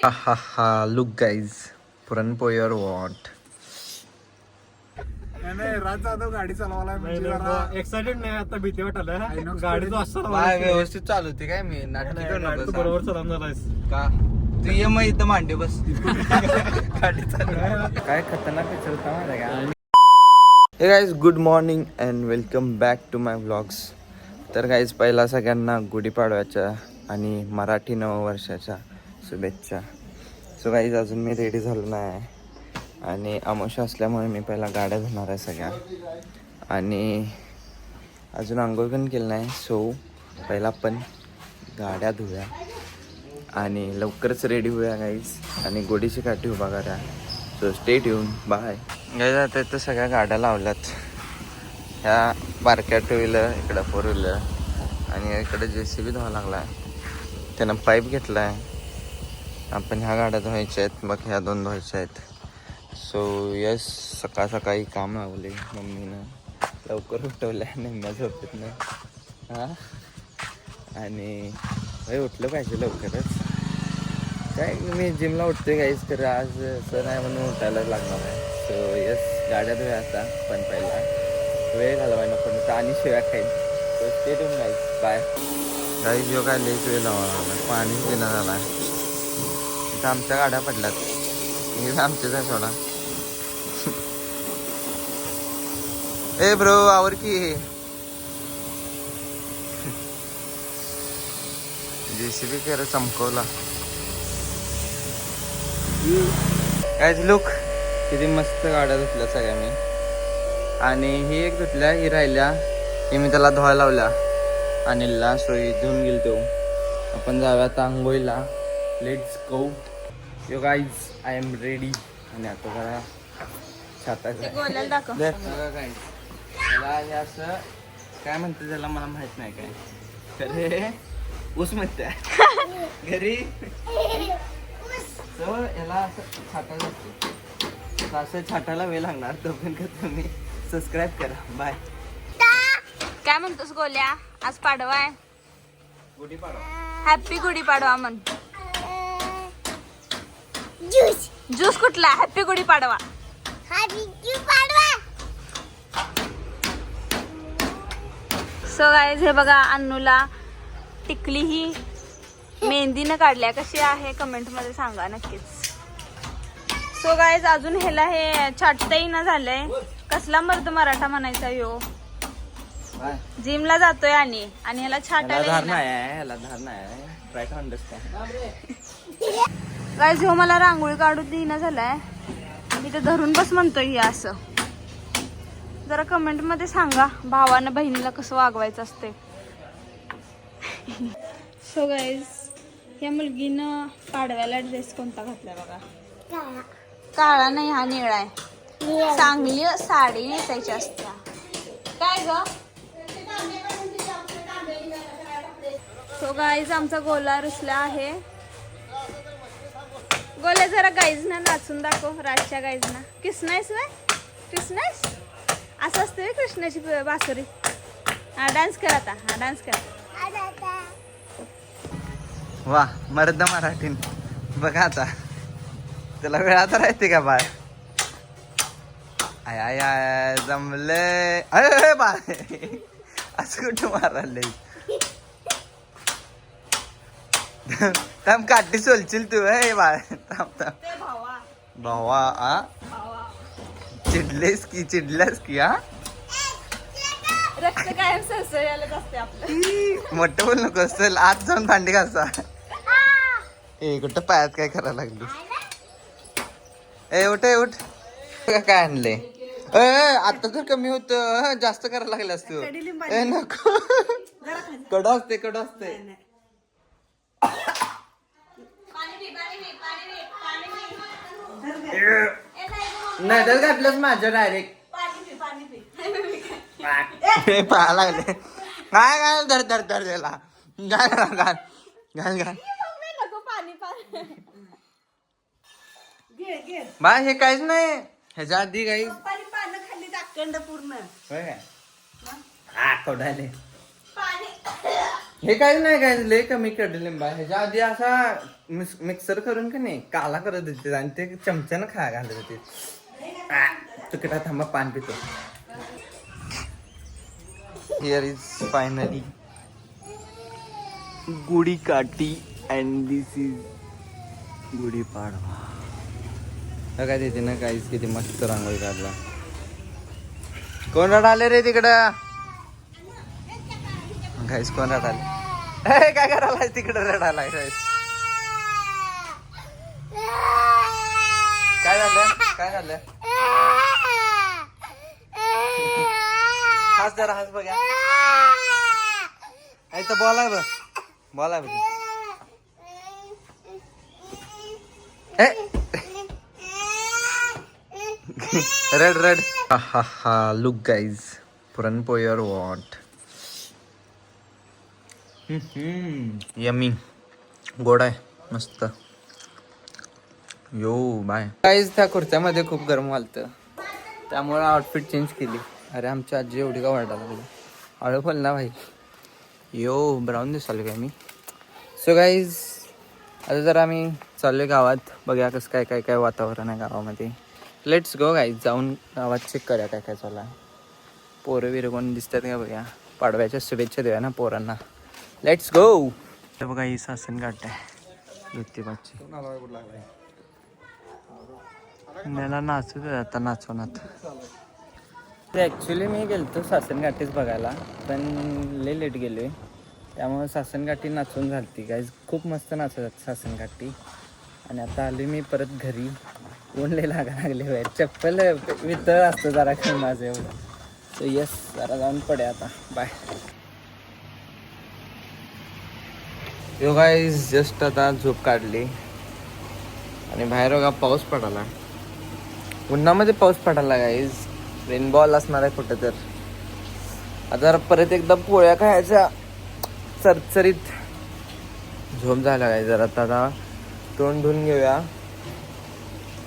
हा हा look guys पुरणपोळीवर what नाही राज जाधव गाडी चालवायला म्हणजे जरा एक्साइटेड नाही आता भीती वाटायला गाडी तू असं काय व्यवस्थित चालू होते काय मी नाटकी करू गाडी नको तू बरोबर चलाम झालायस का तू ये मग इथं मांडे बस गाडी चालू काय खतरनाक पिक्चर होता का. Hey guys good morning and welcome back to my vlogs. तर गाईज पहिला सगळ्यांना गुढीपाडव्याच्या आणि मराठी नववर्षाच्या शुभेच्छा. सो गाईज अजून मी रेडी झालो नाही आणि अमावस्या असल्यामुळे मी पहिला गाड्या धुणार आहे सगळ्या आणि अजून आंघोळ पण केलं नाही. सो पहिला आपण गाड्या धुया आणि लवकरच रेडी होऊया गाईज आणि गोडीची काठी उभा करा. So stay tune bye guys. आता इथं सगळ्या गाड्या लावल्यात. ह्या बारक्या टू व्हीलर, इकडं फोर व्हीलर आणि इकडे JCB धुवा लागला आहे. त्यानं पाईप घेतला आहे. आपण ह्या गाड्या धुवायच्या आहेत, मग ह्या दोन धुवायच्या आहेत. सो यस सकाळ सकाळी काम लावले मम्मीनं, लवकर उठवल्या निम्म्या झोपेत नाही हां. आणि भाई उठलं पाहिजे लवकरच. काय मी जिमला उठते काहीच तर आज असं नाही म्हणून उठायला लागणार आहे. सो यस गाड्या धुया आता पण पहिला वेळ घालवाय नको तर आणि शिव्या खाईन. So stay tune guys bye. Guys जो काय लेट वेळ लावा लागला, पाणी पिणं झाला आहे. इथं आमच्या गाड्या पडल्यात, हे आमचेच आहे सोडा. ए ब्रो आवर की JCB कर चमकवला. कायच लुक किती मस्त गाड्या धुतल्या सगळ्या मी. आणि ही एक धुतल्या, ही राहिल्या, ही मी त्याला धुवायला लावल्या अनिलला. सो ही धुवून गेल तो. आपण जाऊया आता आंघोळीला. Let's go yo guys. I am ready. आणि आता जरा छाता काय त्याला हे असं काय म्हणते त्याला मला माहित नाही काय तर ऊस म्हणते घरी. तर ह्याला असं छाटा लागते. असं छाटायला वेळ लागणार. तोपर्यंत तुम्ही सबस्क्राईब करा. बाय. काय म्हणतोस गोल्या? आज पाडवा आहे. गुढीपाडवा. हॅपी गुढीपाडवा म्हण. ज्यूस कुठला? हॅपी गुढीपाडवा. सो गाईज हे बघा अन्नूला टिकली ही मेहंदीनं काढल्या. कशी आहे कमेंट मध्ये सांगा नक्कीच. सो गाईज अजून ह्याला हे छाटता येईना झालंय. कसला मर्द मराठा म्हणायचा ह्यो. जिमला जातोय आणि ह्याला छाटायला धार नाही आहे, ह्याला धार नाही आहे. Try to understand. गाईज ह्यो मला रांगोळी काढू देईना झालाय. मी तर धरून बस म्हणतोय हे असं. जरा कमेंट मध्ये सांगा भावानं बहिणीला कसं वागवायचं असते. सो गाईज या मुलगीनं पाडव्याला ड्रेस कोणता घातलाय बघा. काळा नाही हा निळा आहे. चांगली साडी नेसायची असते. काय ग. सो गाईज आमचा गोला रुसला आहे. गोल्या जरा गाईज ना नाचून दाखव. राजच्या गाईज ना किसनायस व्हय? किसनायस असं असते कृष्णाची बासुरी. हा डान्स कर आता. हा डान्स कर. वा मर्द मराठी बघा आता. त्याला वेळा तर राहते का बाय. आय आय आय जमले. अरे बाय असं कुठं मारायला. थांब काठी सोलशील तू. हे बाय थांब थांब भावा. आ चिडल्यास की हा. रक्त कायम सळसळायलाच असते आपलं. मोठं बोल नको. चल आत जाऊन भांडी घासा. ए कुठं पायात काय करायला लागली. ए उठ उठ. काय आणले. आता तर कमी होत. जास्त करायला लागलास तू. ए नको. कडं असते. नाही तर घातलंच माझ्या डायरेक्ट पाहा लागले. काय घाल धर त्याला. घाल बा. हे काहीच नाही. ह्याच्या आधी काही पूर्ण हा कोडाले हे काहीच नाही काय लय कमी कडलिंबा ह्याच्या आधी असा मिक्सर करून का नाही काला करत होते आणि ते चमच्यानं घालत होते. तुकडा थांबा पान पितो. हिअर इज फायनली गुढी काठी अँड दिस इज गुढी पाडवा. काय तिथे ना काहीच किती मस्त रांगोळी काढला. कोण रडाले रे तिकडं? गाईस कोण रडाले? काय करायला तिकडं रडालाय गाईस? काय झालं? काय झालं? हस जरा हस बघा. इथं बोलाय बघ बोलाय बघ. Red red. हा हा लुक गाईज पुरणपोळी और वॉट. यमी गोड आहे मस्त. यो बाय गाईज त्या खुर्च्यामध्ये खूप गरम वालतं त्यामुळे आउटफिट चेंज केली. अरे आमची आजी एवढी का वाटायला लागली. हळू फल ना भाई. यो ब्राऊन दिसालो काय मी. सो गाईज आता जर आम्ही चाललोय गावात बघूया कसं काय काय काय वातावरण आहे गावामध्ये. Let's go guys. जाऊन गावात चेक करूया काय काय चालू आहे. पोरं बिरं कोण दिसतात का बघा. पाडव्याच्या शुभेच्छा देऊया ना पोरांना. Let's go. बघा ही सासन गाठ आहे ज्योतिबाची. मला नाचू दे आता नाचवणार. ॲक्च्युली मी गेलतो सासनगाठीच बघायला पण लय लेट गेलो आहे त्यामुळे सासनगाठी नाचून झालती गाईज. खूप मस्त नाचवतात सासनगाठी. आणि आता आली मी परत घरी. ऊन लय लागा लागले बाहेर. चप्पल वितळ असतं जरा काही माझं एवढं. सो येस जरा जाऊन पडे आता. बाय. यो गाईज जस्ट आता झोप काढली आणि बाहेर बघा पाऊस पडाला. उन्हामध्ये पाऊस पडाला गाईज. रेनबॉल असणार आहे कुठं तर. आता जरा परत एकदा पोळ्या खायच्या चरचरीत. झोप झाला गाईज. जरा आता तोंड धुवून घेऊया.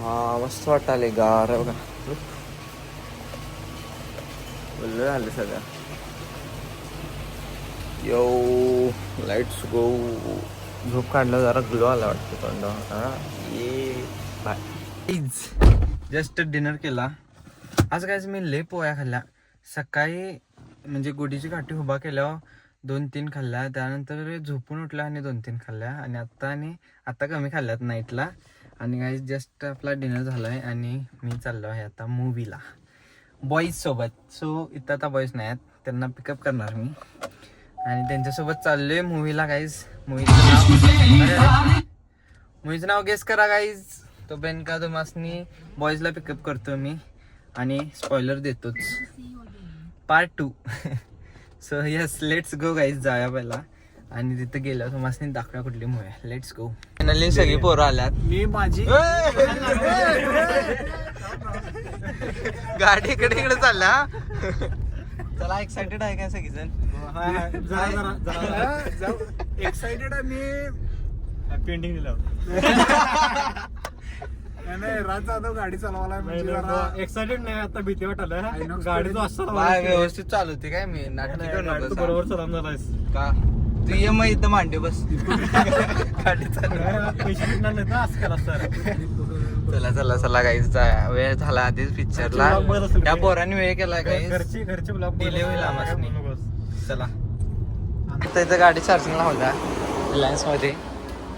हा मस्त वाटाले गार बघा. बोललो झालं सगळं. यो लाईट्स गो. झोप काढलं जरा ग्लो आला वाटतं तोंडावर. ये बाय. जस्ट डिनर केला. आज काय मी लय पोळ्या खाल्ल्या. सकाळी म्हणजे गुढीची काठी उभा केल्यावर 2-3 खाल्ल्या. त्यानंतर झोपून उठल्या आणि 2-3 खाल्ल्या. आणि आता कमी खाल्ल्यात नाईटला. आणि काही जस्ट आपला डिनर झाला आहे आणि मी चाललो आहे आता मूवीला बॉईज सोबत. सो इथं आता बॉईज नाही आहेत त्यांना पिकअप करणार मी आणि त्यांच्यासोबत चाललो आहे मूवीला गाईज. मूवीचं नाव गेस करा गाईज. तो बेनका तुम्हासनी बॉईजला पिकअप करतो मी आणि स्पॉइलर देतोच part 2. So yes let's go guys. जाऊया पहिला आणि तिथं गेल्यावर तुम्हाला दाखवा कुठली मूवी. Let's go. फायनली सगळी पोरं आल्यात. मी माझी गाडी इकडे चालला. चला एक्साइटेड आहे काय सगळीजण? एक्साइटेड आहे मी. पेंटिंग दिलं नाही राज जाधव गाडी चालवायला म्हणजे जरा एक्साइटेड नाही आता भीती वाटायला. गाडी तू असं बाय व्यवस्थित चालवते काय मी नाटकी करू नको. बरोबर चलाम झालायस का तू ये मग इथं मांडे बस. गाडी चला चला चला गाईज. वेळ झाला आधीच पिक्चरला. त्या पोरांनी वेळ केला गाईज. घरचे डिले होईल आम्हाला. चला आता इथं गाडी चार्जिंगला होता रिलायन्स मध्ये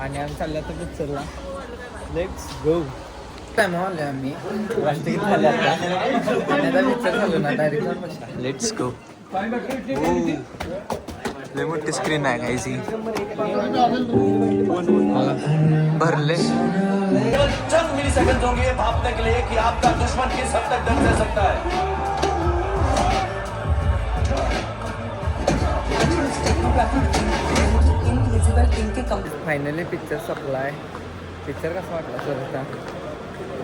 आणि आम्ही चाललो आता पिक्चरला. Let's go. टाइम आले आम्ही राष्ट्रीय झाले आता पिक्चर चालू ना डायरेक्ट. Let's go. लय मोठी स्क्रीन आहे गाईजी. भरले. चंद मिली सेकंड होंगे भापने के लिए कि आपका दुश्मन किस हद तक डर सह सकता है. फायनली पिक्चर संपलाय. पिक्चर कसा वाटला सर होता?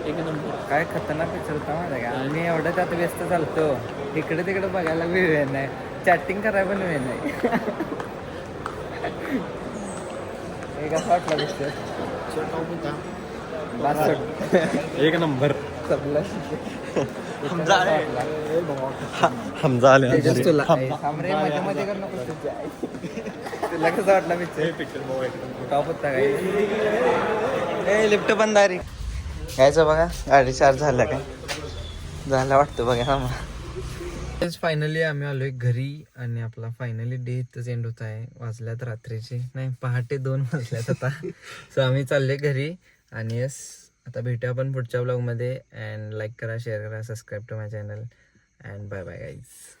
एक नंबर. काय खतरनाक पिक्चर होता माहिती का. आम्ही एवढं त्यात व्यस्त चालतो इकडे तिकडे बघायला वेळ नाही. चॅटिंग करायला पण वेळ नाही. हे कसं वाटलं पिक्चर? एक नंबर. संपला. हमजा आले तुला मध्ये मध्ये कर नको. तुला कसं वाटला पिक्चर टॉप होता काय लिफ्ट बंद आहे रे घ्यायचं बघा 4:30 झाला काय झाला वाटतं बघा ना फायनली आम्ही आलोय घरी आणि आपला फायनली डे इथंच एंड होत आहे वाजल्यात रात्रीचे नाही पहाटे 2 वाजल्यात आता सो आम्ही चालले घरी आणि यस आता भेटूया आपण पुढच्या ब्लॉगमध्ये अँड लाईक करा शेअर करा subscribe to my channel and bye bye guys